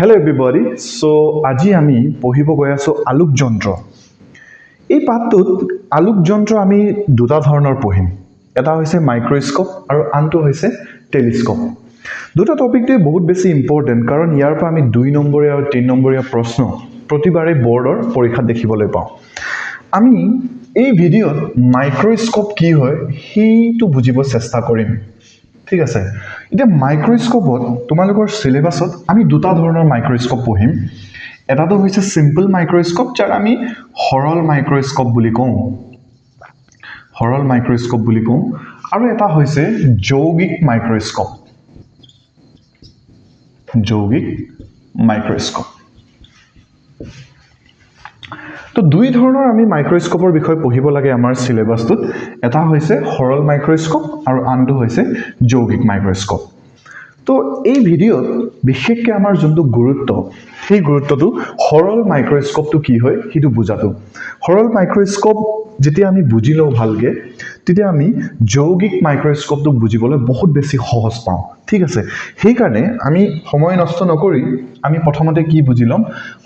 Hello everybody. So আজি আমি পঢ়িব গৈ আছো আলোক যন্ত্ৰ। এই পাঠটোত আলোক যন্ত্ৰ আমি দুটা ধৰণৰ পঢ়িম। এটা হৈছে মাইক্ৰোস্কোপ আৰু আনটো হৈছে টেলিস্কোপ। দুটা টপিকটোৱে বহুত বেছি ইম্পৰ্টেন্ট কাৰণ ইয়াৰ পৰা আমি 2 নম্বৰীয়া আৰু 3 নম্বৰীয়া প্ৰশ্ন প্ৰতিবাৰে বৰ্ডৰ পৰীক্ষাত দেখিবলৈ পাওঁ। আমি এই ভিডিঅ'ত মাইক্ৰোস্কোপ কি হয় সেইটো বুজিব চেষ্টা কৰিম। ঠিক আছে এতিয়া মাইক্ৰোস্কোপত তোমালোকৰ সিলেবাসত আমি দুটা ধৰণৰ মাইক্ৰোস্কোপ পঢ়িম এটাটো হৈছে সিম্পল মাইক্ৰোস্কোপ যাক আমি সৰল মাইক্ৰোস্কোপ বুলি কওঁ আৰু এটা হৈছে যৌগিক মাইক্ৰোস্কোপ তো দুই ধৰণৰ আমি মাইক্ৰোস্কোপৰ বিষয় পঢ়িব লাগে আমাৰ সিলেবাসটোত এটা হৈছে সৰল মাইক্ৰোস্কোপ আৰু আনটো হৈছে যৌগিক মাইক্ৰোস্কোপ তো এই ভিডিঅ'ত বিশেষকৈ আমাৰ যোনটো গুৰুত্ব সেই গুৰুত্বটো সৰল মাইক্ৰোস্কোপটো কি হয় সেইটো বুজাটো সৰল মাইক্ৰোস্কোপ যেতিয়া আমি বুজি লওঁ ভালকে তেতিয়া আমি যৌগিক মাইক্ৰোস্কোপটো বুজিবলৈ বহুত বেছি সহজ পাওঁ ঠিক আছে সেই কাৰণে আমি সময় নষ্ট নকৰি আমি প্ৰথমতে কি বুজি লম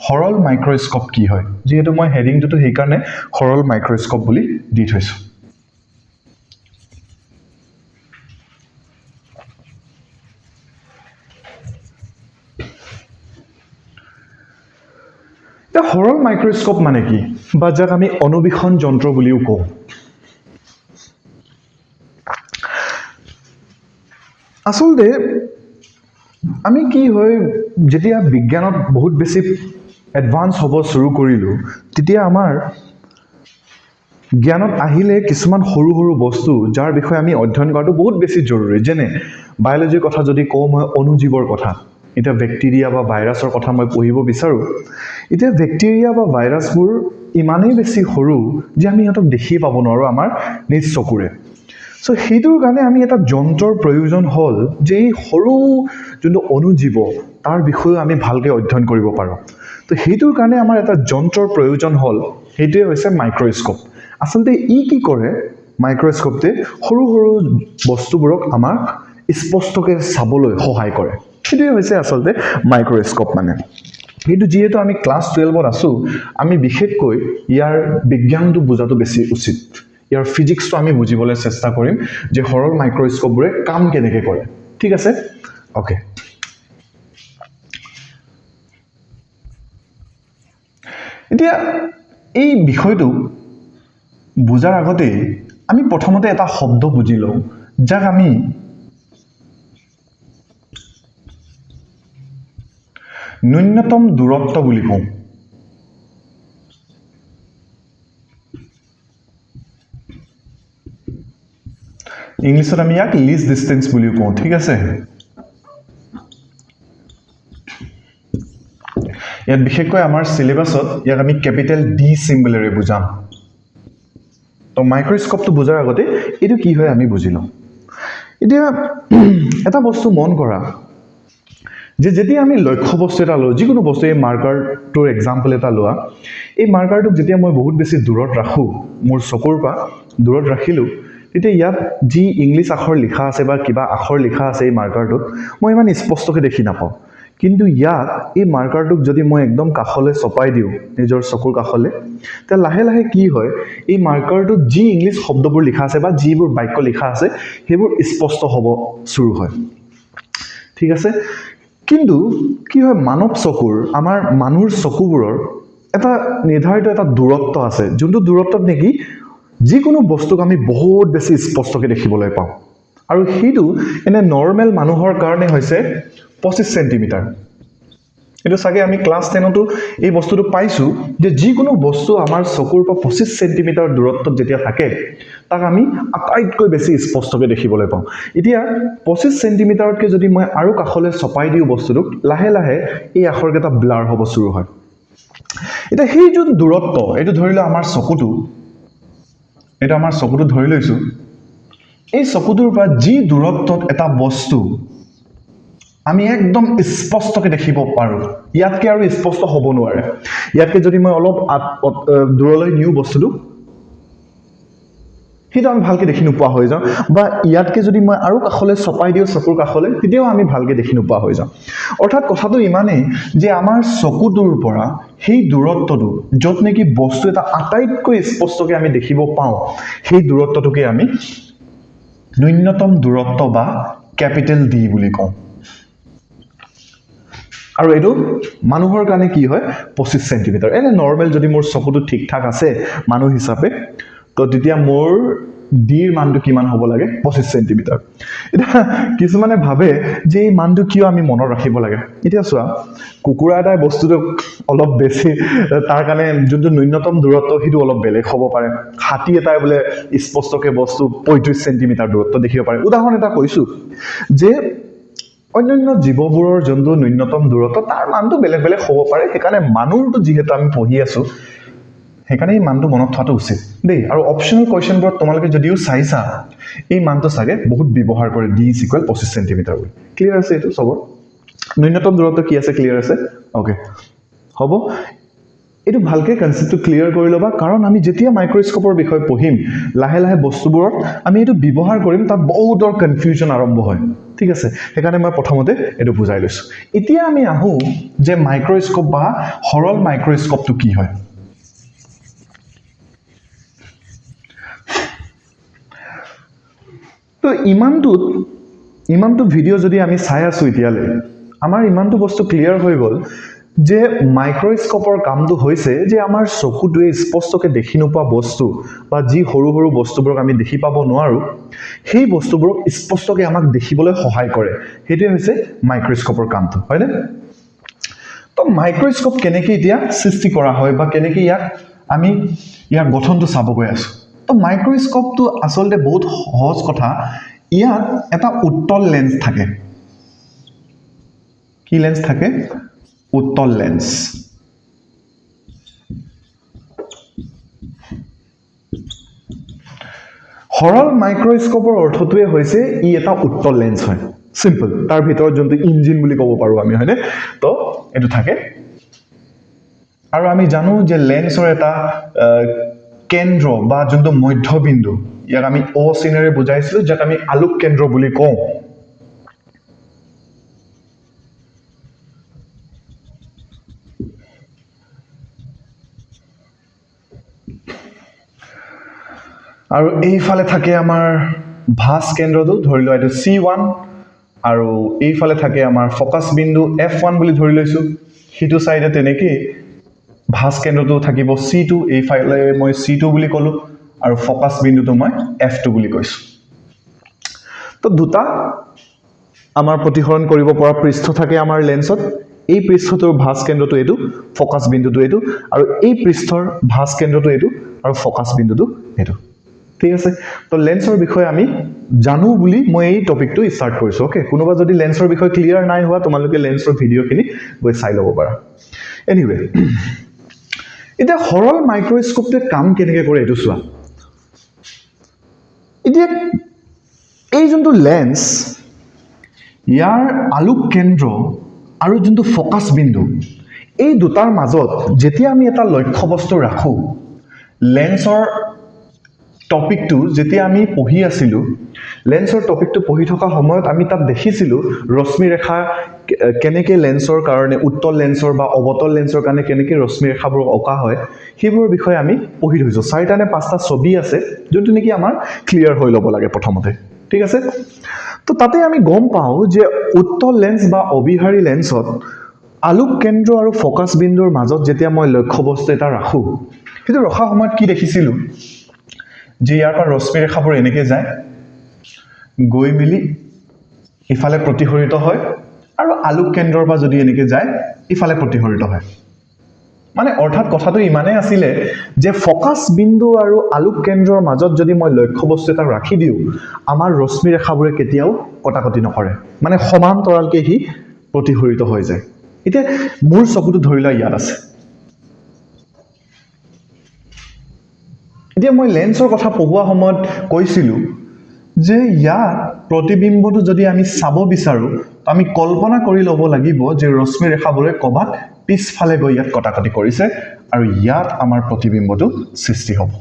সৰল মাইক্ৰোস্কোপ কি হয় যেহেতু মই হেডিংটো সেই কাৰণে সৰল মাইক্ৰোস্কোপ বুলি দি থৈছো সৰল মাইক্ৰোস্কোপ মানে কি বা যাক আমি অনুবীক্ষণ যন্ত্ৰ বুলিও কওঁ আসলতে আমি কি হয় যেতিয়া বিজ্ঞানত বহুত বেছি এডভান্স হ'ব শুরু কৰিলো তেতিয়া আমাৰ জ্ঞানত আহিলে কিছুমান সৰু সৰু বস্তু যাৰ বিষয়ে আমি অধ্যয়ন কৰাটো বহুত বেছি জৰুৰী যেনে বায়োলজিৰ কথা যদি কওঁ মই অনুজীৱৰ কথা এটা ব্যাকটেৰিয়া বা ভাইৰাছৰ কথা মই পঢ়িব বিচাৰো এটা ব্যাকটেৰিয়া বা ভাইৰাছবোৰ ইমানেই বেছি সৰু যে আমি ইহঁতক দেখি পাব নোৱাৰো আমাৰ নিজ চকুৰে সো সেইটোৰ কাৰণে আমি এটা যন্ত্ৰৰ প্ৰয়োজন হল যে এই সৰু যোনটো অনুজীৱ তাৰ বিষয়ে আমি ভালকৈ অধ্যয়ন কৰিব পাৰো তো সেইটোৰ কাৰণে আমাৰ এটা যন্ত্ৰৰ প্ৰয়োজন হল সেইটোৱে হৈছে মাইক্ৰোস্কোপ আসলতে ই কি কৰে মাইক্ৰোস্কোপতে সৰু সৰু বস্তুবোৰক আমাৰ স্পষ্টকৈ চাবলৈ সহায় কৰে সেইটোৱে হৈছে আসলতে মাইক্ৰোস্কোপ মানে কিন্তু যেহেতু আমি ক্লাস 12ত আছো আমি বিশেষকৈ ইয়াৰ বিজ্ঞানটো বুজাটো বেছি উচিত ইয়াৰ ফিজিক্সটো আমি বুজিবলৈ চেষ্টা কৰিম যে সৰল মাইক্ৰোস্কোপবোৰে কাম কেনেকৈ কৰে ঠিক আছে ওকে এতিয়া এই বিষয়টো বুজাৰ আগতে আমি প্ৰথমতে এটা শব্দ বুজি লওঁ যাক আমি ন্যূনতম দূৰত্ব বুলি কওঁ ইংলিছত আমি ইয়াক লিষ্ট ডিসটেন্স বুলি কওঁ ঠিক আছে ইয়াত বিশেষকৈ আমাৰ সিলেবাসত ইয়াক আমি ক্যাপিটেল ডি সিম্বলেৰে বুজাম তো মাইক্ৰোস্কোপটো বুজাৰ আগতে এটো কি হয় আমি বুজি লওঁ এতিয়া এটা বস্তু মন কৰা যে যেতিয়া আমি লক্ষ্য বস্তু এটা লওঁ যিকোনো বস্তু এই মাৰ্কাৰটোৰ এক্সাম্পল এটা লোৱা এই মাৰ্কাৰটোক যেতিয়া মই বহুত বেছি দূৰত ৰাখো মোৰ চকুৰ পৰা দূৰত ৰাখিলো তেতিয়া ইয়াত যি ইংলিশ আখৰ লিখা আছে বা কিবা আখৰ লিখা আছে এই মাৰ্কাৰটোত মই ইমান স্পষ্টকৈ দেখি নাপাওঁ কিন্তু ইয়াত এই মাৰ্কাৰটোক যদি মই একদম কাখলৈ চপাই দিওঁ নিজৰ চকুৰ কাখলৈ তে লাহে লাহে কি হয় এই মাৰ্কাৰটোত যি ইংলিশ শব্দবোৰ লিখা আছে বা যিবোৰ বাক্য লিখা আছে সেইবোৰ স্পষ্ট হ'ব শুৰু হয় ঠিক আছে কিন্তু কি হয় মানৱ চকুৰ আমাৰ মানুহৰ চকুবোৰৰ এটা নিৰ্ধাৰিত এটা দূৰত্ব আছে যোনটো দূৰত্বত নেকি যিকোনো বস্তুক আমি বহুত বেছি স্পষ্টকৈ দেখিবলৈ পাওঁ আৰু সেইটো এনে নৰমেল মানুহৰ কাৰণে হৈছে 25 সেন্টিমিটাৰ এটো সাগে আমি ক্লাস 10 তো এই বস্তুটো পাইছো যে যিকোনো বস্তু আমাৰ চকুৰ পৰা 25 সেন্টিমিটাৰ দূৰত্বত যেতিয়া থাকে তাক আমি আটাইতকৈ বেছি স্পষ্টকৈ দেখিবলৈ পাওঁ এতিয়া 25 সেন্টিমিটাৰতকৈ যদি মই আৰু কাখলৈ চপাই দিও বস্তুটো লাহে লাহে এই আখৰকেইটা ব্লাৰ হ'ব শুৰু হয় এতিয়া সেই যোন দূৰত্ব এটো ধৰিলে আমাৰ চকুটো এটা আমাৰ চকুটো ধৰি লৈছো এই চকুটোৰ পৰা যি দূৰত্বত এটা বস্তু আমি একদম স্পষ্টকৈ দেখিব পাৰো ইয়াতকে আৰু স্পষ্ট হ'ব নোৱাৰে ইয়াতকে যদি মই অলপ দূৰলৈ নিউ বস্তুটো সেইটো আমি ভালকৈ দেখি নোপোৱা হৈ যাওঁ বা ইয়াতকৈ যদি মই আৰু কাষলৈ চপাই দিওঁ চকুৰ কাষলৈ তেতিয়াও আমি ভালকৈ দেখি নোপোৱা হৈ যাওঁ অৰ্থাৎ কথাটো ইমানেই যে আমাৰ চকুটোৰ পৰা সেই দূৰত্বটো য'ত নেকি বস্তু এটা আটাইতকৈ স্পষ্টকৈ আমি দেখিব পাওঁ সেই দূৰত্বটোকে আমি ন্যূনতম দূৰত্ব বা কেপিটেল ডি বুলি কওঁ আৰু এইটো মানুহৰ কাৰণে কি হয় 25 সেন্টিমিটাৰ এনে নৰ্মেল যদি মোৰ চকুটো ঠিক ঠাক আছে মানুহ হিচাপে তো তেতিয়া মোৰ ডিৰ মানটো কিমান হ'ব লাগে 25 সেন্টিমিটাৰ এটা কিছুমানে ভাবে যে এই মানটো কিয় আমি মনত ৰাখিব লাগে এতিয়া চোৱা কুকুৰা এটাৰ বস্তুটো অলপ বেছি তাৰ কাৰণে যোনটো ন্যূনতম দূৰত্ব সেইটো অলপ বেলেগ হ'ব পাৰে হাতী এটাই বোলে স্পষ্টকৈ বস্তু 35 সেন্টিমিটাৰ দূৰত্ব দেখিব পাৰে উদাহৰণ এটা কৈছো যে অন্যান্য জীৱবোৰৰ যোনটো ন্যূনতম দূৰত্ব তাৰ মানটো বেলেগ বেলেগ হ'ব পাৰে সেইকাৰণে মানুহটো যিহেতু আমি পঢ়ি আছো সেইকাৰণে এই মানটো মনত থোৱাটো উচিত দেই আৰু অপচনেল কোৱেশ্চনবোৰত তোমালোকে যদিও চাইছা এই মানটো চাগে বহুত ব্যৱহাৰ কৰে d = 25 সেন্টিমিটাৰ বুলি ক্লিয়াৰ আছে এইটো সবৰ ন্যূনতম দূৰত্ব কি আছে ক্লিয়াৰ আছে ওকে হ'ব এইটো ভালকৈ কনসেপ্টটো ক্লিয়াৰ কৰি ল'বা কাৰণ আমি যেতিয়া মাইক্ৰস্কোপৰ বিষয়ে পঢ়িম লাহে লাহে বস্তুবোৰত আমি এইটো ব্যৱহাৰ কৰিম তাত বহুতৰ কনফিউজন আৰম্ভ হয় ঠিক আছে সেইকাৰণে মই প্ৰথমতে এইটো বুজাই লৈছো এতিয়া আমি আহো যে মাইক্ৰস্কোপ বা সৰল মাইক্ৰস্কোপটো কি হয় তো ইমানটো ভিডিও যদি আমি চাই আছো এতিয়ালে আমাৰ ইমানটো বস্তু ক্লিয়াৰ হৈ গ'ল যে মাইক্ৰস্কোপৰ কামটো হৈছে যে আমাৰ চকুটোৱে স্পষ্টকৈ দেখি নোপোৱা বস্তু বা যি সৰু সৰু বস্তুবোৰক আমি দেখি পাব নোৱাৰো সেই বস্তুবোৰক স্পষ্টকৈ আমাক দেখিবলৈ সহায় কৰে সেইটোৱে হৈছে মাইক্ৰস্কোপৰ কামটো হয়নে তো মাইক্ৰস্কোপ কেনেকৈ এতিয়া সৃষ্টি কৰা হয় বা কেনেকৈ আমি ইয়াৰ গঠনটো চাব গৈ আছো তো মাইক্ৰস্কোপটো আসলতে বহুত সহজ কথা ইয়াত এটা উত্তল লেন্স থাকে কি লেন্স থাকে উত্তল লেন্স সৰল মাইক্ৰস্কোপৰ অৰ্থটোৱে হৈছে ই এটা উত্তল লেন্স হয় সিম্পল তাৰ ভিতৰত যোনটো ইঞ্জিন বুলি ক'ব পাৰো আমি হয়নে তো এটো থাকে আৰু আমি জানো যে লেন্সৰ এটা কেন্দ্ৰ বা যোনটো মধ্যবিন্দু ইয়াক আমি অ চিনেৰে বুজাইছিলো যাক আমি আলোক কেন্দ্ৰ বুলি কওঁ আৰু এইফালে থাকে আমাৰ ভাস কেন্দ্ৰটো ধৰি লোৱা এটো C1 আৰু এইফালে থাকে আমাৰ ফোকাস বিন্দু F1 বুলি ধৰি লৈছো হিটো সাইডে তেনেকৈ ভাস কেন্দ্ৰটো থাকিব C2 এইফালে মই C2 বুলি কলো আৰু ফোকাস বিন্দুটো মই F2 বুলি কৈছো তো দুটা আমাৰ প্ৰতিহৰণ কৰিব পৰা পৃষ্ঠ থাকে আমাৰ লেন্সত এই পৃষ্ঠটোৰ ভাস কেন্দ্ৰটো এটো ফোকাস বিন্দুটো এটো আৰু এই পৃষ্ঠৰ ভাস কেন্দ্ৰটো এটো আৰু ফোকাস বিন্দুটো এটো ঠিক আছে তো লেন্সৰ বিষয়ে আমি জানো বুলি মই এই টপিকটো স্টাৰ্ট কৰিছো ওকে কোনোবা যদি লেন্সৰ বিষয়ে ক্লিয়াৰ নাই হোৱা তোমালোকে লেন্সৰ ভিডিওখিনি গৈ চাই ল'ব পাৰা এনিৱে এতিয়া সৰল মাইক্ৰস্কোপটোৱে কাম কেনেকৈ কৰে এইটো চোৱা এতিয়া এই যোনটো লেন্স ইয়াৰ আলোক কেন্দ্ৰ আৰু যোনটো ফোকাস বিন্দু এই দুটাৰ মাজত যেতিয়া আমি এটা লক্ষ্য বস্তু ৰাখো লেন্সৰ টপিকটো যেতিয়া আমি পঢ়ি আছিলো লেন্সৰ টপিকটো পঢ়ি থকা সময়ত আমি তাত দেখিছিলো ৰশ্মি ৰেখা কেনেকৈ লেন্সৰ কাৰণে উত্তল লেন্সৰ বা অবতল লেন্সৰ কাৰণে কেনেকৈ ৰশ্মি ৰেখাবোৰ অকা হয় সেইবোৰৰ বিষয়ে আমি পঢ়ি থৈছো 4টা নে 5টা ছবি আছে যোনটো নেকি আমাৰ ক্লিয়াৰ হৈ ল'ব লাগে প্ৰথমতে ঠিক আছে তো তাতে আমি গম পাও যে উত্তল লেন্স বা অবিহাৰী লেন্সত আলোক কেন্দ্ৰ আৰু ফোকাস বিন্দুৰ মাজত যেতিয়া মই লক্ষ্য বস্তু এটা ৰাখো কিন্তু ৰখা সময়ত কি দেখিছিলো যে ইয়াৰ পৰা ৰশ্মি ৰেখাবোৰ এনেকৈ যায় গৈ মিলি ইফালে প্ৰতিহৰিত হয় আৰু আলোক কেন্দ্ৰৰ পৰা যদি এনেকৈ যায় ইফালে প্ৰতিহৰিত হয় মানে অৰ্থাৎ কথাটো ইমানে আছিলে যে ফোকাস বিন্দু আৰু আলোক কেন্দ্ৰৰ মাজত যদি মই লক্ষ্য বস্তু এটা ৰাখি দিও আমাৰ ৰশ্মি ৰেখাবোৰে কেতিয়াও কটাকটি নকৰে মানে সমান্তৰালকৈ হি প্ৰতিহৰিত হৈ যায় এতিয়া মোৰ চকুটো ধৰি লোৱা ইয়াত আছে এতিয়া মই লেন্সৰ কথা পঢ়োৱা সময়ত কৈছিলো যে ইয়াত প্ৰতিবিম্বটো যদি আমি চাব বিচাৰো আমি কল্পনা কৰি ল'ব লাগিব যে ৰশ্মি ৰেখাবোৰে কবাত পিছফালে গৈ ইয়াত কটাকটি কৰিছে আৰু ইয়াত আমাৰ প্ৰতিবিম্বটো সৃষ্টি হ'ব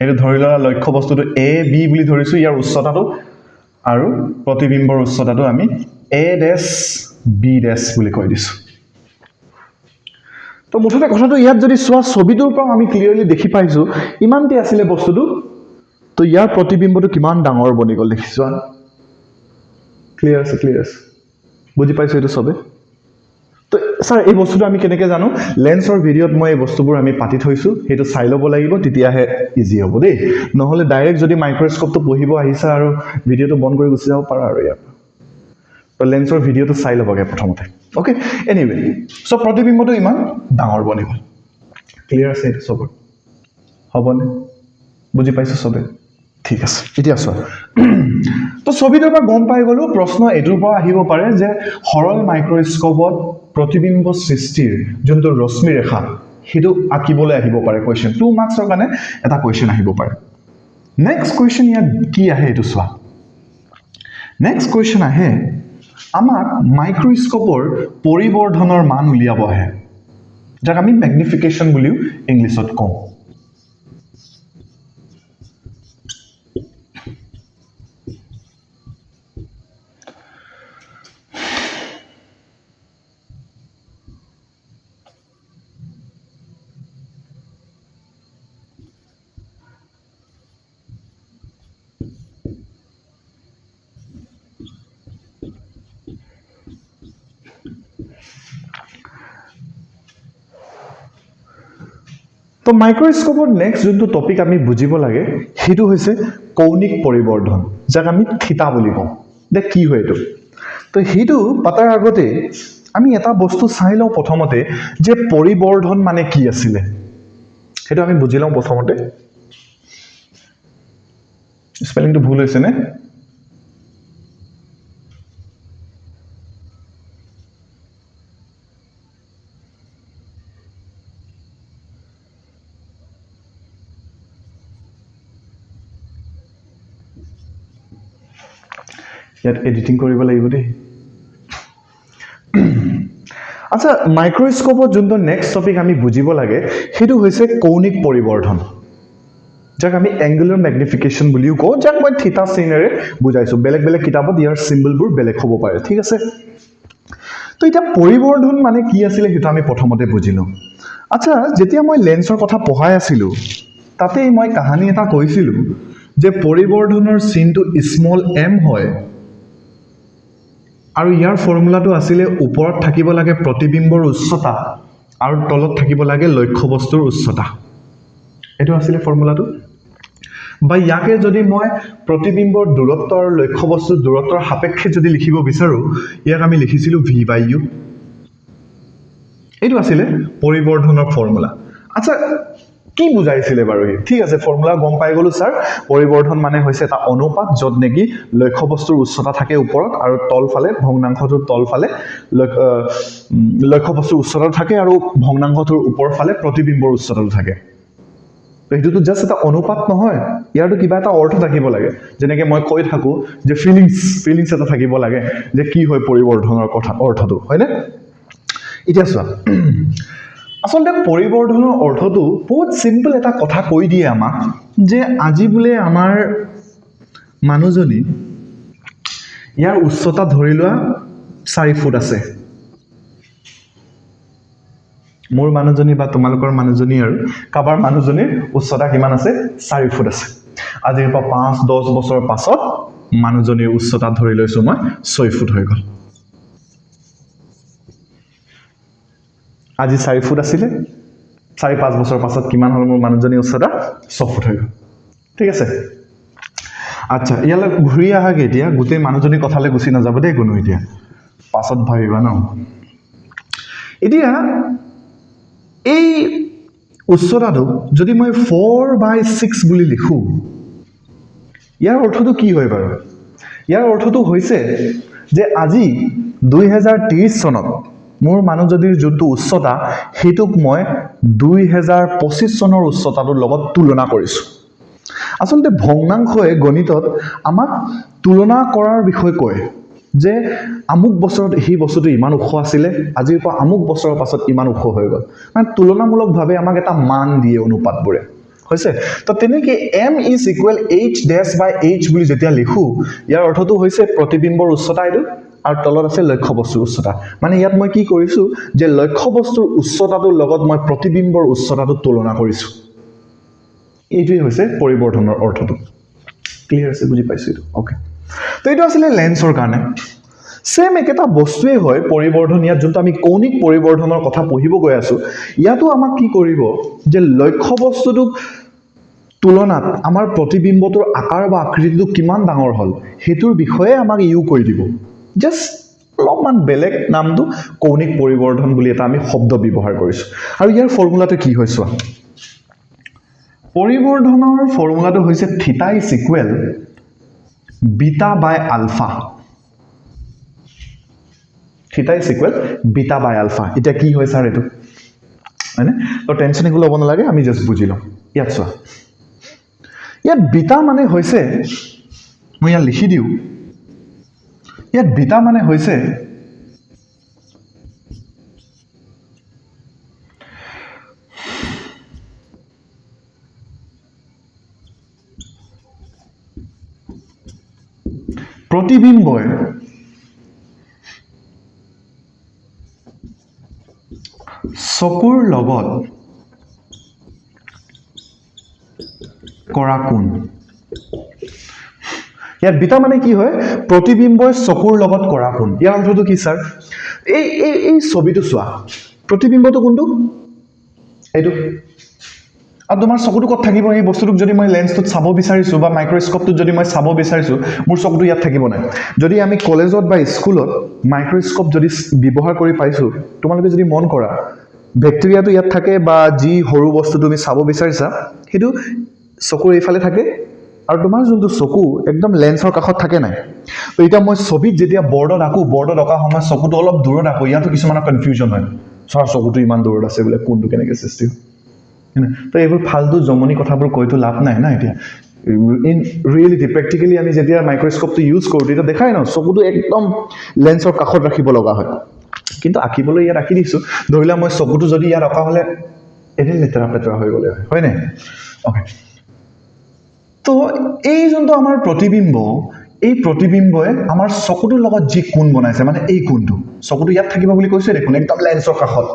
এইটো ধৰি লোৱা লক্ষ্য বস্তুটো এ বি বুলি ধৰিছোঁ ইয়াৰ উচ্চতাটো আৰু প্ৰতিবিম্বৰ উচ্চতাটো আমি এ ডেছ বি ডেছ বুলি কৈ দিছোঁ তো মুঠতে কথাটো ইয়াত যদি চোৱা ছবিটোৰ পৰা আমি ক্লিয়াৰলি দেখি পাইছোঁ ইমানটি আছিলে বস্তুটো তো ইয়াৰ প্ৰতিবিম্বটো কিমান ডাঙৰ বনি গ'ল দেখিছোঁ ক্লিয়াৰ আছে বুজি পাইছোঁ এইটো চবে তো ছাৰ এই বস্তুটো আমি কেনেকৈ জানো লেন্সৰ ভিডিঅ'ত মই এই বস্তুবোৰ আমি পাতি থৈছোঁ সেইটো চাই ল'ব লাগিব তেতিয়াহে ইজি হ'ব দেই নহ'লে ডাইৰেক্ট যদি মাইক্ৰস্কোপটো পঢ়িব আহিছা আৰু ভিডিঅ'টো বন্ধ কৰি গুচি যাব পাৰা আৰু ইয়াৰ তো লেন্সৰ ভিডিঅ'টো চাই ল'বগৈ প্ৰথমতে অ'কে এনিৱে চ' প্ৰতিবিম্বটো ইমান ডাঙৰ বনি গ'ল ক্লিয়াৰ আছে এইটো চবৰ হ'বনে বুজি পাইছোঁ চবে ঠিক আছে এতিয়া চোৱা তো ছবিটোৰ পৰা গম পাই গ'লো প্ৰশ্ন এইটোৰ পৰা আহিব পাৰে যে সৰল মাইক্ৰস্কোপত প্ৰতিবিম্ব সৃষ্টিৰ যোনটো ৰশ্মি ৰেখা সেইটো আঁকিবলৈ আহিব পাৰে কুৱেশ্যন 2 মাৰ্কছৰ কাৰণে এটা কুৱেশ্যন আহিব পাৰে নেক্সট কুৱেশ্যন ইয়াত কি আহে এইটো চোৱা নেক্সট কুৱেশ্যন আহে আমাক মাইক্ৰস্কোপৰ পৰিবৰ্ধনৰ মান উলিয়াব আহে যাক আমি ম্যাগনিফিকেশ্যন বুলিও ইংলিছত কওঁ তো মাইক্ৰস্কোপৰ নেক্সট যোনটো টপিক আমি বুজিব লাগে সেইটো হৈছে কৌণিক পৰিবৰ্ধন যাক আমি থিতা বুলি কওঁ দে কি হয় এইটো তো সেইটো পাতাৰ আগতে আমি এটা বস্তু চাই লওঁ প্ৰথমতে যে পৰিবৰ্ধন মানে কি আছিলে সেইটো আমি বুজি লওঁ প্ৰথমতে স্পেলিংটো ভুল হৈছে নে ইয়াত এডিটিং কৰিব লাগিব দেই আচ্ছা মাইক্ৰস্কোপত যোনটো নেক্সট টপিক আমি বুজিব লাগে সেইটো হৈছে কৌণিক পৰিবৰ্ধন যাক আমি এংগুলাৰ ম্যাগনিফিকেশ্যন বুলিও কওঁ যাক মই থিতা চিনেৰে বুজাইছোঁ বেলেগ বেলেগ কিতাপত ইয়াৰ চিম্বলবোৰ বেলেগ হ'ব পাৰে ঠিক আছে তো এতিয়া পৰিবৰ্ধন মানে কি আছিলে সেইটো আমি প্ৰথমতে বুজিলোঁ আচ্ছা যেতিয়া মই লেন্সৰ কথা পঢ়াই আছিলোঁ তাতেই মই কাহিনী এটা কৈছিলোঁ যে পৰিবৰ্ধনৰ চিনটো স্মল এম হয় আৰু ইয়াৰ ফৰ্মুলাটো আছিলে ওপৰত থাকিব লাগে প্ৰতিবিম্বৰ উচ্চতা আৰু তলত থাকিব লাগে লক্ষ্য বস্তুৰ উচ্চতা এটো আছিলে ফৰ্মুলাটো বা ইয়াকে যদি মই প্ৰতিবিম্বৰ দূৰত্ব আৰু লক্ষ্য বস্তুৰ দূৰত্বৰ সাপেক্ষে যদি লিখিব বিচাৰো ইয়াক আমি লিখিছিলো v/u এটো আছিলে পৰিবৰ্ধনৰ ফৰ্মুলা আচ্ছা কি বুজাইছিলে বাৰু ঠিক আছে ফৰ্মুলা গম পাই গলো স্যাৰ পৰিবৰ্ধন মানে হৈছে এটা অনুপাত যত নেকি লক্ষ্য বস্তুৰ উচ্চতা থাকে ওপৰত আৰু তলফালে ভগ্নাংশটোৰ তলফালে লক্ষ্য বস্তুৰ উচ্চতা থাকে আৰু ভগ্নাংশটোৰ ওপৰফালে প্ৰতিবিম্বৰ উচ্চতাটো থাকে তো এটোটো জাস্ট এটা অনুপাত নহয় ইয়াৰটো কিবা এটা অৰ্থ থাকিব লাগে যেনেকৈ মই কৈ থাকো যে ফিলিংছ এটা থাকিব লাগে যে কি হয় পৰিবৰ্ধনৰ কথা অৰ্থটো হয়নে এতিয়া চোৱা আসলে পৰিবৰ্ধনৰ অৰ্থটো বহুত সিম্পল এটা কথা কৈ দিয়ে আমাক যে আজি বুলে আমাৰ মানুহজনী ইয়াৰ উচ্চতা ধৰি লোৱা 4 ফুট আছে মোৰ মানুহজনী বা তোমালোকৰ মানুহজনী আৰু কাবাৰ মানুহজনীৰ উচ্চতা কিমান আছে 4 ফুট আছে আজিৰ পৰা 5-10 বছৰ পাছত মানুহজনীৰ উচ্চতা ধৰি লৈছো মই 6 ফুট হৈ গ'ল আজি 4 ফুট আছিল 4-5 বছৰ পাছত কিমান হল মোৰ মানুহজনীৰ উচ্চতা 6 ফুট হৈ গ'ল ঠিক আছে আচ্ছা ইয়ালে ঘূৰি আহাগে এতিয়া গুটে মানুহজনীৰ কথালে গুছি না যাব দেই কোনো এতিয়া পাছত ভাবিবা ন এতিয়া এই উচ্চতাটো যদি মই 4/6 বুলি লিখো ইয়াৰ অৰ্থটো কি হয় বাৰু ইয়াৰ অৰ্থটো হৈছে যে আজি 2030 চনত মোৰ মানুহজনীৰ যোনটো উচ্চতা হেতুক মই 2025 চনৰ উচ্চতাটোৰ লগত তুলনা কৰিছো আসলে ভগ্নাংশয়ে গণিতত আমাক তুলনা কৰাৰ বিষয় কয় যে আমুক বছৰত এই বস্তুটো ইমান উচ্চ আছিল আজিৰ পৰা আমুক বছৰৰ পাছত ইমান উচ্চ হৈ গ'ল মানে তুলনামূলকভাৱে আমাক এটা মান দিয়ে অনুপাতবোৰে হৈছে তো তেনেকৈ m is equal h dash by h বুলি যেতিয়া লিখো ইয়াৰ অৰ্থটো হৈছে প্ৰতিবিম্বৰ উচ্চতা এইটো আৰু তলত আছে লক্ষ্য বস্তুৰ উচ্চতা মানে ইয়াত মই কি কৰিছো যে লক্ষ্য বস্তুৰ উচ্চতাটোৰ লগত মই প্ৰতিবিম্বৰ উচ্চতাটো তুলনা কৰিছো এইটোই হৈছে পৰিবৰ্ধনৰ অৰ্থটো ক্লিয়াৰ আছে বুজি পাইছো এইটো ওকে তো এইটো আছিল লেন্সৰ কাৰণে সেম একেটা বস্তুৱে হয় পৰিবৰ্ধন ইয়াত যোনটো আমি কৌণিক পৰিবৰ্ধনৰ কথা পঢ়িব গৈ আছো ইয়াতো আমাক কি কৰিব যে লক্ষ্য বস্তুটো তুলনাত আমাৰ প্ৰতিবিম্বটোৰ আকাৰ বা আকৃতিটো কিমান ডাঙৰ হল হেতুৰ বিষয়ে আমাক ইউ কৈ দিব জাস্ট অলপমান বেলেগ নামটো কৌণিক পৰিবৰ্ধন বুলি এটা আমি শব্দ ব্যৱহাৰ কৰিছো আৰু ইয়াৰ ফৰ্মুলাটো কি হয় চোৱা পৰিবৰ্ধনৰ ফৰ্মুলাটো হৈছে থিটা ইজ ইকুৱেল বিটা বাই আলফা থিটা ইজ ইকুৱেল বিটা বাই আলফা এটা কি হয় স্যাৰ এটো মানে তো টেনচন একো লব নালাগে আমি জাস্ট বুজি লম ইয়াত চোৱা ইয়াত বিটা মানে হৈছে মই ইয়াত লিখি দিও ইয়াত বিটা মানে হৈছে প্ৰতিবিম্বই চকুৰ লগত কৰা কোণ ইয়াত বিটা মানে কি হয় প্ৰতিবিম্বই চকুৰ লগত কৰা কোণ ইয়াৰ অৰ্থটো কি স্যাৰ এই ছবিটো চোৱা প্ৰতিবিম্বটো কোনটো এইটো আৰু তোমাৰ চকুটো কত থাকিব এই বস্তুটোক যদি মই লেন্সটোত চাব বিচাৰিছো বা মাইক্ৰোস্কোপটোত যদি মই চাব বিচাৰিছো মোৰ চকুটো ইয়াত থাকিব নাই যদি আমি কলেজত বা স্কুলত মাইক্ৰোস্কোপ যদি ব্যৱহাৰ কৰি পাইছো তোমালোকে যদি মন কৰা ব্যাকটেৰিয়াটো ইয়াত থাকে বা যি সৰু বস্তু তুমি চাব বিচাৰিছা হেতু চকুৰ এইফালে থাকে আৰু তোমাৰ যোনটো চকু একদম লেন্সৰ কাষত থাকে নাই তো এটা মই ছবিত যেতিয়া বৰ্ডত আঁকা সময় চকুটো অলপ দূৰত আঁকো ইয়াতো কিছুমানৰ কনফিউজন হয় স্যাৰ চকুটো ইমান দূৰত আছে বোলে কোনটো কেনেকৈ সৃষ্টি হয় তো এইবোৰ ফালতু জমনি কথাবোৰ কৈতো লাভ নাই না এতিয়া ইন ৰিয়েলিটি প্ৰেক্টিক্যালি আমি যেতিয়া মাইক্ৰোস্কোপটো ইউজ কৰো তেতিয়া দেখাই ন চকুটো একদম লেন্সৰ কাষত ৰাখিব লগা হয় কিন্তু আঁকিবলৈ ইয়াত আঁকি দিছো ধৰিলা মই চকুটো যদি ইয়াত আঁকা হলে এদিন লেতেৰা পেতেৰা হৈ গলে হয় নাই ওকে তো এই যোনটো আমাৰ প্ৰতিবিম্ব এই প্ৰতিবিম্বই আমাৰ চকুটোৰ লগত যি কোণ বনাইছে মানে এই কোণটো চকুটো ইয়াত থাকিব বুলি কৈছে দেখোন একদম লেন্সৰ কাষত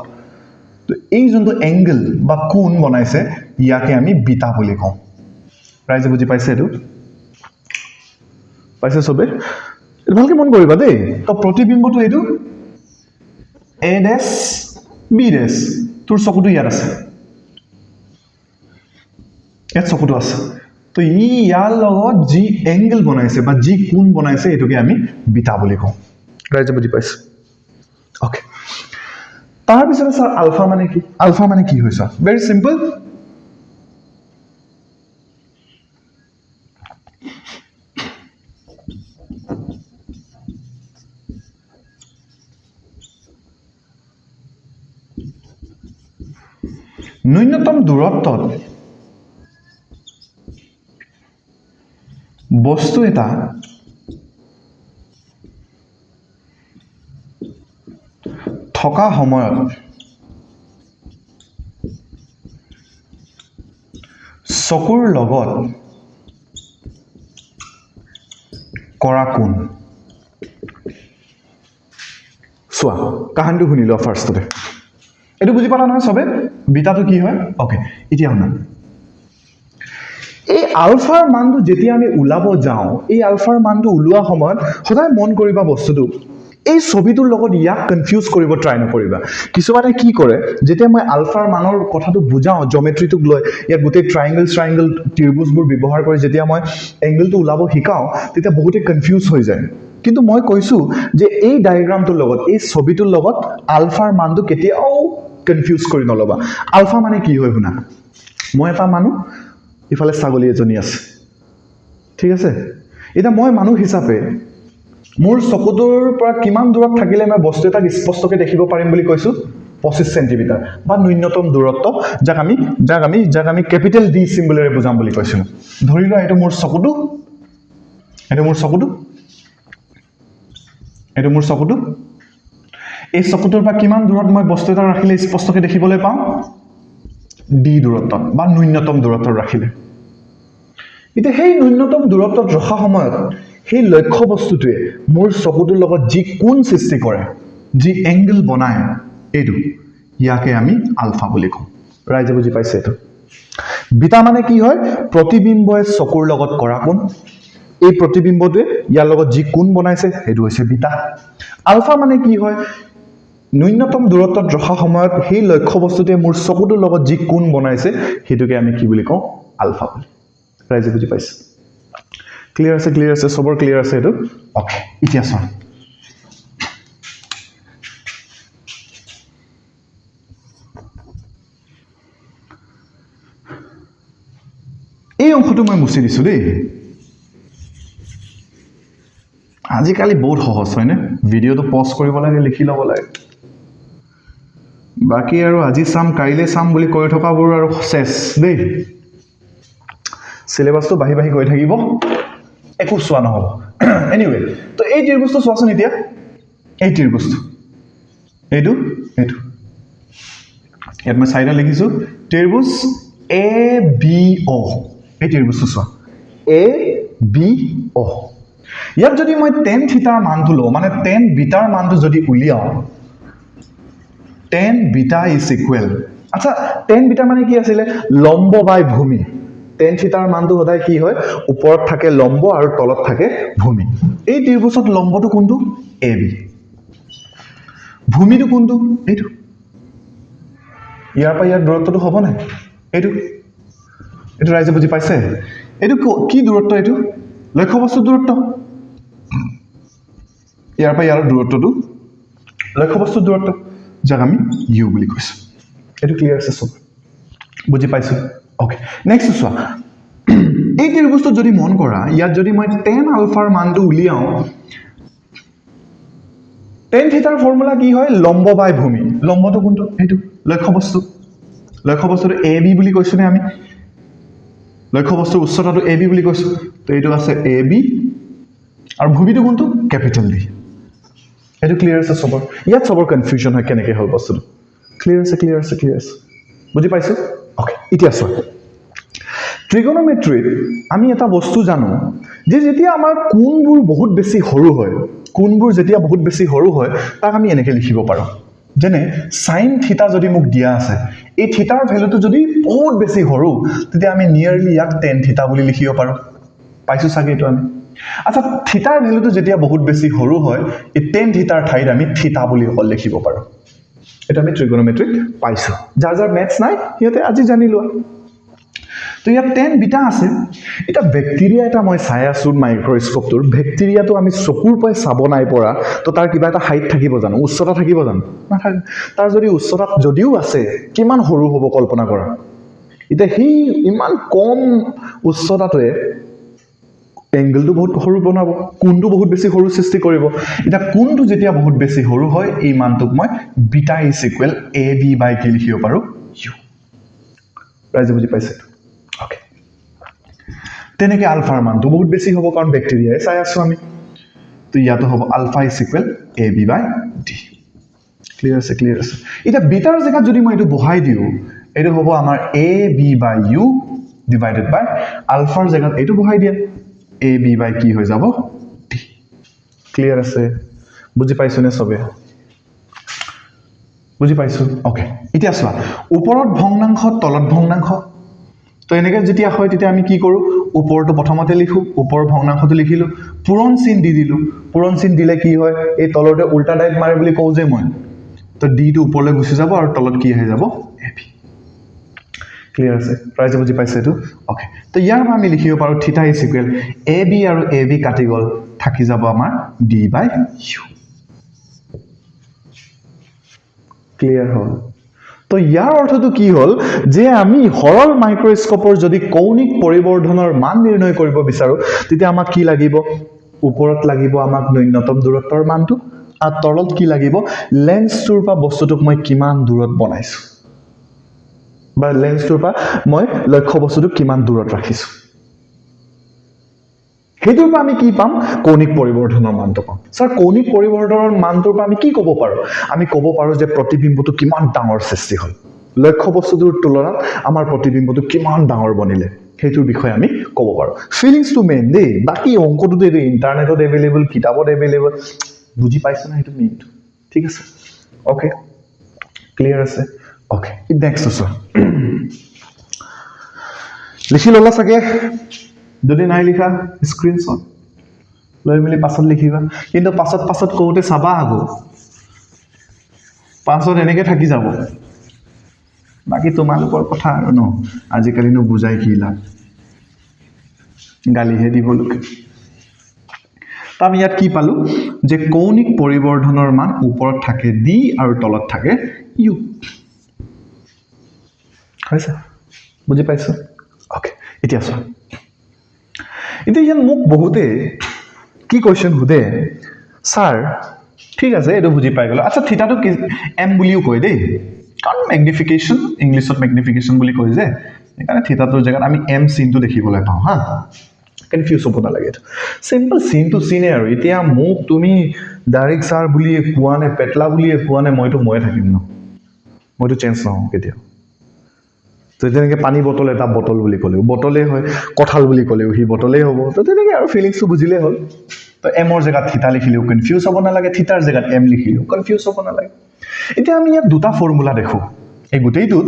তো এই যোনটো এংগল বা কোণ বনাইছে ইয়াকে আমি বিটা বুলি কওঁ ৰাইজে বুজি পাইছে এইটো পাইছে সবে ভালকে মন কৰিবা দেই তো প্ৰতিবিম্বটো এইটো এ ডেশ বি ডেশ তোৰ চকুটো ইয়াত আছে ইয়াত চকুটো আছে তো ইয়াৰ লগত যি এংগল বনাইছে বা যি কোণ বনাইছে এটোকে আমি বিটা বুলি কওঁ ৰাইজে বুজি পাইছে ওকে তাৰ পিছতে স্যাৰ আলফা মানে কি হৈছে ভেৰি সিম্পল ন্যূনতম দূৰত্বত বস্তু এটা থকা সময়ত চকুৰ লগত কৰা কোণ চোৱা কাহানিটো শুনি লোৱা ফাৰ্ষ্টতে এইটো বুজি পালা নহয় সবে বিটাটো কি হয় ওকে এতিয়া শুনা এই আলফাৰ মানটো যেতিয়া আমি ওলাব যাওঁ এই আলফাৰ মানটো ওলোৱা সময়ত সদায় মন কৰিবা বস্তুটো এই ছবিটোৰ লগত ইয়াক কনফিউজ কৰিব ট্ৰাই নকৰিবা কিছুমানে কি কৰে যেতিয়া মই আলফাৰ মানৰ কথাটো বুজাও জিওমেট্ৰিটোক লৈ ইয়াত গোটেই ট্ৰায়াঙ্গল ত্ৰিভুজবোৰ ব্যৱহাৰ কৰি যেতিয়া মই এংগলটো ওলাব শিকাও তেতিয়া বহুতে কনফিউজ হৈ যায় কিন্তু মই কৈছো যে এই ডায়াগ্ৰামটোৰ লগত এই ছবিটোৰ লগত আলফাৰ মানটো কেতিয়াও কনফিউজ কৰি নলবা আলফা মানে কি হয় শুনা মই এটা মানুহ ইফালে ছাগলী এজনী আছে ঠিক আছে এটা মই মানুহ হিচাপে মোৰ চকুটোৰ পৰা কিমান দূৰত থাকিলে মই বস্তু এটা স্পষ্টকৈ দেখিব পাৰিম বুলি কৈছো 25 সেন্টিমিটাৰ বা ন্যূনতম দূৰত্ব যাক আমি ক্যাপিটেল ডি সিম্বলেৰে বুজাম বুলি কৈছো ধৰি লোৱা এটা মোৰ চকুটো এই চকুটোৰ পৰা কিমান দূৰত মই বস্তু এটা ৰাখিলে স্পষ্টকৈ দেখিবলৈ পাওঁ ডি দূৰত্বত বা ন্যূনতম দূৰত্বত ৰাখিলে এতিয়া সেই ন্যূনতম দূৰত্বত ৰখা সময়ত সেই লক্ষ্য বস্তুটোৱে মোৰ চকুটোৰ লগত যি কোণ সৃষ্টি কৰে যি এংগল বনায় এইটো ইয়াকে আমি আলফা বুলি কওঁ ৰাইজে বুজি পাইছে এইটো বিটা মানে কি হয় প্ৰতিবিম্বই চকুৰ লগত কৰা কোণ এই প্ৰতিবিম্বটোৱে ইয়াৰ লগত যি কোণ বনাইছে সেইটো হৈছে বিটা আলফা মানে কি হয় ন্যূনতম দূৰত্বত ৰখা সময়ত সেই লক্ষ্য বস্তুটোৱে মোৰ চকুটোৰ লগত যি কোণ বনাইছে সেইটোকে আমি কি বুলি কওঁ আলফা বুলি ৰাইজে বুজি পাইছে ক্লিয়াৰ আছে সবৰ ক্লিয়াৰ আছে এইটো ওকে এতিয়া চোৱা এই অংশটো মই মুছি দিছো দেই আজিকালি বহুত সহজ হয় না ভিডিওটো পজ কৰিব লাগে লিখি ল'ব লাগে বাকি আৰু আজি চাম কাইলে চাম বুলি কৈ থকাবোৰ আৰু শেষ দেই সিলেবাসটো বাহি বাহি গৈ থাকিব একো চোৱা নহব এনিৱে তো এই ত্ৰিভুজটো চোৱাচোন এতিয়া এই ত্ৰিভুজটো এইটো ইয়াত মই চাইডত লিখিছো ত্ৰিভুজ এ বি অ এই ত্ৰিভুজটো চোৱা এ বি অ ইয়াত যদি মই tan থিটাৰ মানটো লওঁ মানে tan বিটাৰ মানটো যদি উলিয়াও tan বিটা ইজ ইকুৱেল আচ্ছা tan বিটা মানে কি আছিল লম্ব বাই ভূমি tan থিটাৰ মানটো সদায় কি হয় ওপৰত থাকে লম্ব আৰু তলত থাকে ভূমি এই ত্ৰিভুজত লম্বটো কোনটো এ বি ভূমিটো কোনটো এইটো ইয়াৰ পৰা ইয়াৰ দূৰত্বটো হ'ব নাই এইটো ৰাইজে বুজি পাইছে এইটো কি দূৰত্ব এইটো লক্ষ্য বস্তুৰ দূৰত্ব ইয়াৰ পৰা ইয়াৰ দূৰত্বটো লক্ষ্য বস্তুৰ দূৰত্ব যাক আমি ইউ বুলি কৈছো এইটো ক্লিয়াৰ আছে সব বুজি পাইছো ওকে নেক্সট চোৱা এই ত্ৰিভুজটো যদি মন কৰা ইয়াত যদি মই tan আলফাৰ মানটো উলিয়াও tan থিটাৰ ফৰ্মুলা কি হয় লম্ব বাই ভূমি লম্বটো কোনটো এইটো লক্ষ্য বস্তুটো এ বি বুলি কৈছো নে আমি লক্ষ্য বস্তুৰ উচ্চতাটো এ বি বুলি কৈছো তো এইটো আছে এ বি আৰু ভূমিটো কোনটো ক্যাপিটাল ডি এইটো ক্লিয়াৰ আছে সবৰ ইয়াত সবৰ কনফিউজন হয় কেনেকৈ হ'ল বস্তুটো ক্লিয়াৰ আছে বুজি পাইছো ওকে এতিয়া চোৱা ট্ৰিগোনোমেট্ৰিত আমি এটা বস্তু জানো যে যেতিয়া আমাৰ কোণবোৰ বহুত বেছি সৰু হয় তাক আমি এনেকৈ লিখিব পাৰোঁ যেনে sin থিটা যদি মোক দিয়া আছে এই থিটাৰ ভ্যালুটো যদি বহুত বেছি সৰু তেতিয়া আমি নিয়াৰলি ইয়াক tan থিটা বুলি লিখিব পাৰোঁ পাইছো সাগে এটো আমি আচ্ছা থিটাৰ ভ্যালুটো যেতিয়া বহুত বেছি সৰু হয় এই tan থিটাৰ ঠাইত আমি থিটা বুলি লিখিব পাৰোঁ এটা আমি ট্ৰিগোনোমেট্ৰিক পাইছো যাৰ ম্যাথছ নাই হিয়তে আজি জানি লোৱা তো ইয়াত tan বিটা আছে এটা ব্যাকটেৰিয়া এটা মই চাই আছো মাইক্ৰোস্কোপটোৰ ব্যাকটেৰিয়াটো আমি চকুৰ পৰাই চাব নাই পৰা তো তাৰ কিবা এটা হাইট থাকিব জানো উচ্চতা থাকিব জানো নাথাকে তাৰ যদি উচ্চতা যদিও আছে কিমান সৰু হ'ব কল্পনা কৰা এটা হি ইমান কম উচ্চতাটোৱে এংগলটো বহুত সৰু বনাব কোণটো বহুত বেছি সৰু সৃষ্টি কৰিব এটা কোণটো যেতিয়া বহুত বেছি সৰু হয় এই মানটোক মই beta is equal A B by কি লিখিব পাৰো ইউ ৰাইজে বুজি পাইছে ওকে তেনেকৈ আলফাৰ মানটো বহুত বেছি হ'ব কাৰণ ব্যাকটেৰিয়াই চাই আছো আমি তো ইয়াতো হ'ব alpha is equal A B by D clear আছে এটা বিটাৰ জেগাত যদি মই এইটো বহাই দিওঁ এইটো হ'ব আমাৰ এ বি বাই ইউ ডিভাইডেড বাই আলফাৰ জেগাত এইটো বহাই দিয়া এ বি বাই কি হৈ যাব ডি ক্লিয়াৰ আছে বুজি পাইছো নে সবে বুজি পাইছো ওকে এতিয়া চোৱা ওপৰত ভগ্নাংশ তলত ভগ্নাংশ তো এনেকৈ যেতিয়া হয় তেতিয়া আমি কি কৰো ওপৰটো প্ৰথমতে লিখো ওপৰৰ ভগ্নাংশটো লিখিলো পূৰণ চিন দি দিলো পূৰণ চিন দিলে কি হয় এই তলতে উল্টা ডাইৰেক্ট মাৰে বুলি কওঁ যে মই তো ডি টো ওপৰলৈ গুচি যাব আৰু তলত কি হৈ যাব এ বি ক্লিয়াৰ আছে ৰাইজে বুজি পাইছে এইটো ওকে তো ইয়াৰ পৰা আমি লিখিব পাৰো থিটা ইজ ইকুৱেল এ বি আৰু এ বি কাটি গ'ল থাকি যাব আমাৰ ডি বাই ইউ ক্লিয়াৰ হ'ল তো ইয়াৰ অৰ্থটো কি হ'ল যে আমি সৰল মাইক্ৰোস্কোপৰ যদি কৌণিক পৰিবৰ্ধনৰ মান নিৰ্ণয় কৰিব বিচাৰো তেতিয়া আমাক কি লাগিব ওপৰত লাগিব আমাক ন্যূনতম দূৰত্বৰ মানটো আৰু তলত কি লাগিব লেন্সটোৰ পৰা বস্তুটোক মই কিমান দূৰত বনাইছো বা লেন্সটোৰ পৰা মই লক্ষ্য বস্তুটো কিমান দূৰত ৰাখিছো হেতুৰ পৰা আমি কি পাম কৌণিক পৰিবৰ্ধনৰ মানটো পাম স্যাৰ কৌণিক পৰিবৰ্ধনৰ মানটোৰ পৰা আমি কি ক'ব পাৰো আমি ক'ব পাৰো যে প্ৰতিবিম্বটো কিমান ডাঙৰ সৃষ্টি হ'ল লক্ষ্য বস্তুটোৰ তুলনাত আমাৰ প্ৰতিবিম্বটো কিমান ডাঙৰ বনিলে সেইটোৰ বিষয়ে আমি ক'ব পাৰোঁ ফিলিংছটো মেইন দেই বাকী অংকটোতো এইটো ইণ্টাৰনেটত এভেইলেবল কিতাপত এভেইলেবল বুজি পাইছে না সেইটো মেইনটো ঠিক আছে অ'কে ক্লিয়াৰ আছে অ'কে নেক্সট চোৱা লিখি ল'লা চাগে যদি নাই লিখা স্ক্ৰীনশ্বট লৈ মেলি পাছত লিখিবা কিন্তু পাছত কওঁতে চাবা আকৌ পাছত এনেকৈ থাকি যাব বাকী তোমালোকৰ কথা আৰু ন আজিকালিনো বুজাই কি লাভ গালিহে দিব লোকে আমি ইয়াত কি পালোঁ যে কৌণিক পৰিবৰ্ধনৰ মান ওপৰত থাকে ডি আৰু তলত থাকে ইউ হৈছে বুজি পাইছো অ'কে এতিয়া চোৱা এতিয়া ইয়াত মোক বহুতে কি কুৱেশ্যন সোধে ছাৰ ঠিক আছে এইটো বুজি পাই গ'লো আচ্ছা থিতাটো কি এম বুলিও কয় দেই কাৰণ মেগনিফিকেশ্যন ইংলিছত মেগনিফিকেশ্যন বুলি কয় যে সেইকাৰণে থিতাটোৰ জেগাত আমি এম চিনটো দেখিবলৈ পাওঁ হা কনফিউজ হ'ব নালাগে চিম্পল চিনটো চিনে আৰু এতিয়া মোক তুমি ডাইৰেক্ট ছাৰ বুলিয়ে কোৱা নে পেটলা বুলিয়ে কোৱা নে ময়ে থাকিম ন মইতো চেঞ্জ নহওঁ কেতিয়াও তো তেনেকৈ পানী বটল এটা বটল বুলি ক'লেও বটলেই হয় কঁঠাল বুলি ক'লেও সি বটলেই হ'ব তো তেনেকৈ আৰু ফিলিংছটো বুজিলেই হ'ল তো এমৰ জেগাত থিতা লিখিলেও কনফিউজ হ'ব নালাগে থিতাৰ জেগাত এম লিখিলেও কনফিউজ হ'ব নালাগে এতিয়া আমি ইয়াত দুটা ফৰ্মুলা দেখোঁ এই গোটেইটোত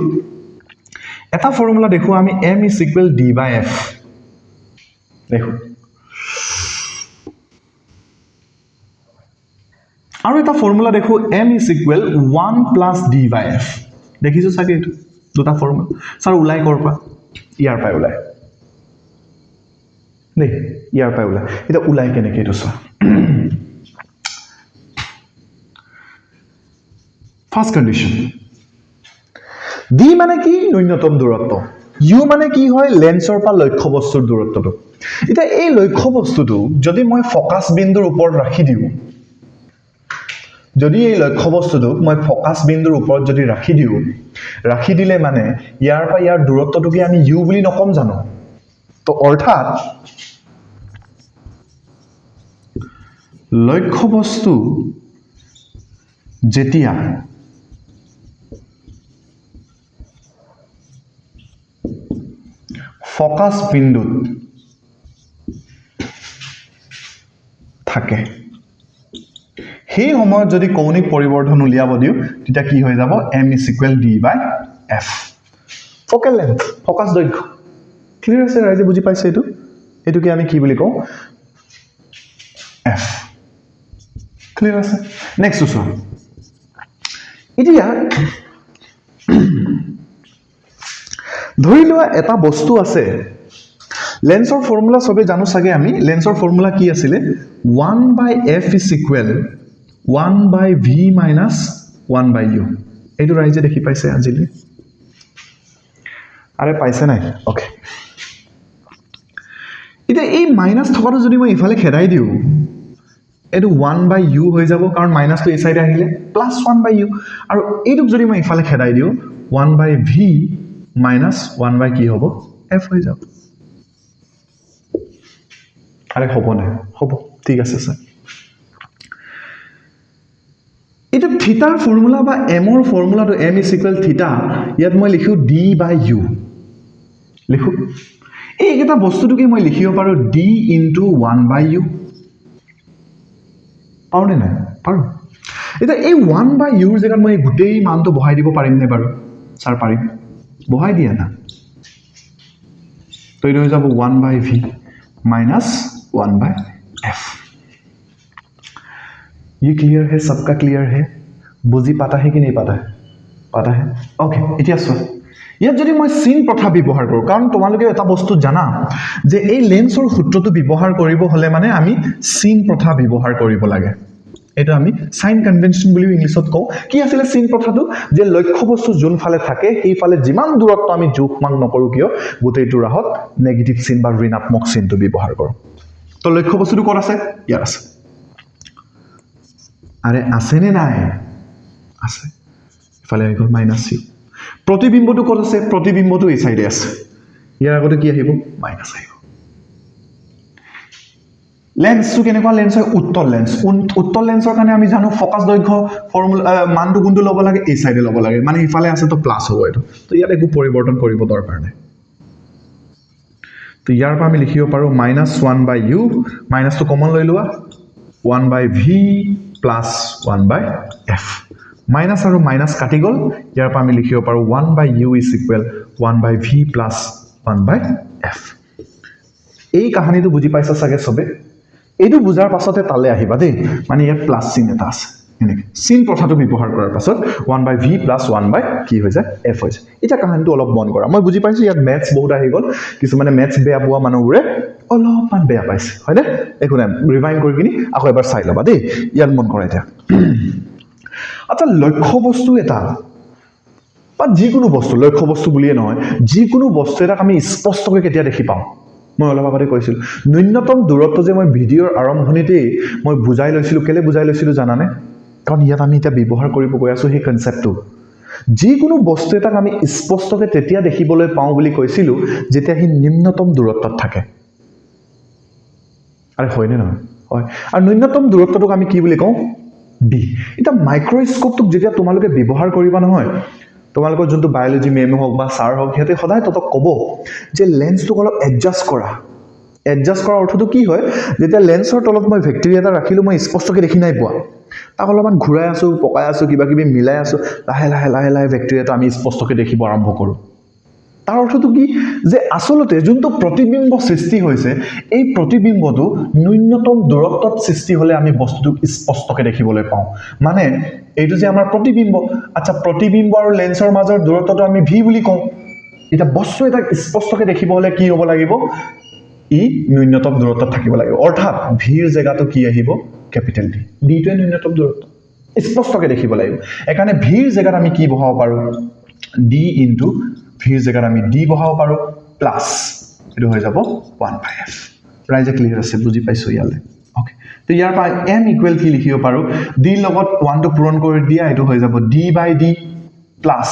এটা ফৰ্মুলা দেখোঁ আমি M is equal D by F দেখোঁ আৰু এটা ফৰ্মুলা দেখোঁ M is equal 1 plus D by F দেখিছোঁ চাগে এইটো দুটা ফৰ্মুলা ছাৰ ওলাই ক'ৰ পৰা ইয়াৰ পৰাই ওলাই দেই ইয়াৰ পৰাই ওলাই এতিয়া ওলাই কেনেকৈ এইটো চোৱা ফাৰ্ষ্ট কণ্ডিশ্যন ডি মানে কি ন্যূনতম দূৰত্ব ইউ মানে কি হয় লেন্সৰ পৰা লক্ষ্য বস্তুৰ দূৰত্বটো এতিয়া এই লক্ষ্য বস্তুটো যদি মই ফকাছ বিন্দুৰ ওপৰত ৰাখি দিওঁ যদি এই লক্ষ্য বস্তুটোক মই ফকাছ বিন্দুৰ ওপৰত যদি ৰাখি দিলে মানে ইয়াৰ পৰা ইয়াৰ দূৰত্বটোকে আমি ইউ বুলি নকম জানো তো অৰ্থাৎ লক্ষ্য বস্তু যেতিয়া ফকাছ বিন্দুত থাকে সেই সময়ত যদি কৌণিক পৰিবৰ্ধন উলিয়াব দিওঁ তেতিয়া কি হৈ যাব m is equal d by f focal length ফকাছ দৈৰ্ঘ্য ক্লিয়াৰ আছে ৰাইজে বুজি পাইছে এইটোকে আমি কি বুলি কওঁ f ক্লিয়াৰ আছে নেক্সট চোৱা এতিয়া ধৰি লোৱা এটা বস্তু আছে লেন্সৰ ফৰ্মুলা সবে জানো চাগে আমি লেন্সৰ ফৰ্মুলা কি আছিলে 1 by f is equal 1 by v minus 1 by u এইটো ৰাইজে দেখি পাইছে আজিলৈ আৰে পাইছে নাই ওকে এতিয়া এই মাইনাস থকাটো যদি মই ইফালে খেদাই দিওঁ এইটো 1 by u হৈ যাব কাৰণ মাইনাসটো এই সাইডে আহিলে প্লাস 1 by u আৰু এইটোক যদি মই ইফালে খেদাই দিওঁ 1 by v minus 1 by কি হ'ব f হৈ যাব আরে হব না হব ঠিক আছে স্যার এটা থিটাৰ ফৰ্মুলা বা m ৰ ফৰ্মুলাটো m is equal থিটা ইয়াত মই লিখো d by u লিখো এই এটা বস্তুটোকে মই লিখিব পাৰো d into 1 by u পাৰো না পাৰো এটা এই 1 by u ৰ জায়গাত মই গুটেই মানটো বহাই দিব পাৰিম নে বাৰু স্যাৰ পাৰিম বহাই দিয়া না তো এটা হৈ যাব 1 by v minus 1 by f ये क्लियर है सबका क्लियर है बुझी पाता है कि नहीं पाता है ओके इतिया सो ইয়াত যদি মই সিন প্ৰথা ব্যৱহাৰ কৰো কাৰণ তোমালোকে এটা বস্তু জানা যে এই লেন্সৰ সূত্ৰটো ব্যৱহাৰ কৰিব হলে মানে আমি সিন প্ৰথা ব্যৱহাৰ কৰিব লাগে এটা আমি সাইন কনভেনশন বুলি ইংলিছত কও কি আছিল সিন প্ৰথাটো যে লক্ষ্য বস্তু যোন ফালে থাকে সেই ফালে যিমান দূৰত্ব আমি যোগমান নকৰো কিয় গোটেইটো ৰাহত নেগেটিভ সিন বা ঋণাত্মক সিনটো ব্যৱহাৰ কৰো তো লক্ষ্য বস্তুটো ক'ত আছে ইয়াত আছে আৰে আছে নে নাই আছে ইফালে গ'ল মাইনাস c প্ৰতিবিম্বটো ক'ত আছে প্ৰতিবিম্বটো এই সাইডে আছে ইয়াৰ আগতে কি আহিব মাইনাস আহিব লেন্সটো কেনেকুৱা লেন্স হয় উত্তল লেন্স উত্তল লেন্সৰ কাৰণে আমি জানো ফকাস দৈৰ্ঘ্য ফৰ্মুলা মানটো কোনটো ল'ব লাগে এই সাইডে ল'ব লাগে মানে ইফালে আছে তো প্লাস হ'ব এটো তো ইয়াত একো পৰিৱৰ্তন কৰিব দৰকাৰ নাই তো ইয়াৰ পৰা আমি লিখিব পাৰো -1/u মাইনাসটো কমন লৈ লোৱা 1/v + 1/f মাইনাস আৰু মাইনাস কাটি গল ইয়াৰ পৰা আমি লিখিব পাৰো 1/u = 1/v + 1/f এই কাহিনীটো বুজি পাইছা সাগে সবে এইটো বুজাৰ পাছতে তালে আহিবা দেই মানে ইয়াত প্লাস চিন এটা আছে এনেকে চিন কথাটো ব্যৱহাৰ কৰাৰ পাছত 1/v + 1/, কি হৈ যায় f হৈ যায় এটা কাহিনীটো অলপ মন কৰা মই বুজি পাইছো ইয়াত ম্যাথছ বহুত আহি গল কিছুমানে ম্যাথছ বেয়া পোৱা মানুহবোৰে অলপমান বেয়া পাইছে হয়নে একো নাই ৰিভাইন্ড কৰি কিনি আকৌ এবাৰ চাই লবা দেই ইয়াত মন কৰা এটা আচ্ছা লক্ষ্য বস্তু এটা বা যিকোনো বস্তু লক্ষ্য বস্তু বুলিয়ে নহয় যিকোনো বস্তু এটা আমি স্পষ্টকৈ কেতিয়া দেখি পাওঁ মই অলপ আগতে কৈছিল ন্যূনতম দূৰত্ব যে মই ভিডিওৰ আৰম্ভণিতে মই বুজাই লৈছিলো কেলে বুজাই লৈছিলো জানানে কাৰণ ইয়াত আমি এটা ব্যৱহাৰ কৰিব গৈ আছো সেই কনসেপ্টটো যিকোনো বস্তু এটা আমি স্পষ্টকৈ তেতিয়া দেখিবলৈ পাওঁ বুলি কৈছিলো যেতিয়া হি নিম্নতম দূৰত্বত থাকে আৰে হয়নে নহয় হয় আৰু ন্যূনতম দূৰত্বটোক আমি কি বুলি কওঁ d এটা মাইক্ৰোস্কোপটোক যেতিয়া তোমালোকে ব্যৱহাৰ কৰিবা নহয় তোমালোকৰ যোনটো বায়োলজি মেম হওক বা সাৰ হওক হেতে সদায় ততক কব যে লেন্সটোক অলপ এডজাস্ট কৰা অৰ্থটো কি হয় যেতিয়া লেন্সৰ তলত মই ভেক্টৰিয়া এটা ৰাখিলো মই স্পষ্টকৈ দেখি নাই পোৱা তাক অলপমান ঘূৰাই আছো পকাই আছো কিবা কিবি মিলাই আছো লাহে লাহে ভেক্টৰিয়াটো আমি স্পষ্টকৈ দেখিব আৰম্ভ কৰো তাৰ অৰ্থটো কি যে আসলতে যোনটো প্ৰতিবিম্ব সৃষ্টি হৈছে এই প্ৰতিবিম্বটো ন্যূনতম দূৰত্বত সৃষ্টি হলে আমি বস্তুটো স্পষ্টকৈ দেখিবলৈ পাওঁ মানে এইটো যে আমাৰ প্ৰতিবিম্ব আচ্ছা প্ৰতিবিম্ব আৰু লেন্সৰ মাজৰ দূৰত্বটো আমি v বুলি কওঁ এটা বস্তু এটা স্পষ্টকৈ দেখিব হলে কি হ'ব লাগিব ই ন্যূনতম দূৰত্বত থাকিব লাগিব অৰ্থাৎ ভিৰ জায়গাটো কি আহিব ক্যাপিটেল d টোৱে ন্যূনতম দূৰত্ব স্পষ্টকৈ দেখিব লাগিব একাৰণে ভিৰ জায়গাত আমি কি বহাব পাৰো d * ভিৰ জায়গাত আমি d বহাব পাৰো প্লাস এটো হৈ যাব 1/f ৰাইজে ক্লিয়াৰ আছে বুজি পাইছো ইয়ালে ওকে তো ইয়াৰ পৰা m = কি লিখিব পাৰো d লগত 1 টো পূৰণ কৰি দিয়া এটো হৈ যাব d/d প্লাস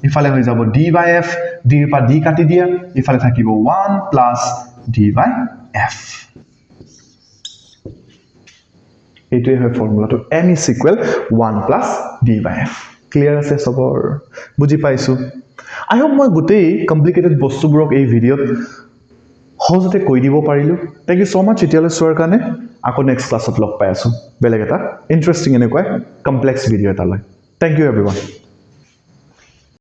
ইফালে হৈ যাব d/f d ৰ পৰা d কাটি দিয়া ইফালে থাকিব 1 + d/f এইটোৱে হয় ফৰ্মুলাটো m = 1 + d/f ক্লিয়াৰ আছে সবৰ বুজি পাইছো আই হোপ মই গোটেই কমপ্লিকেটেড বস্তুবোৰক এই ভিডিওত সহজতে কৈ দিব পাৰিলো থ্যাংক ইউ সো মাচ এতিয়ালৈ চোৱাৰ কাৰণে আকৌ নেক্সট ক্লাছত লগ পাই আছো বেলেগ এটা ইন্টাৰেষ্টিং এনেকুৱা কমপ্লেক্স ভিডিও এটা লৈ থ্যাংক ইউ এভৰিওয়ান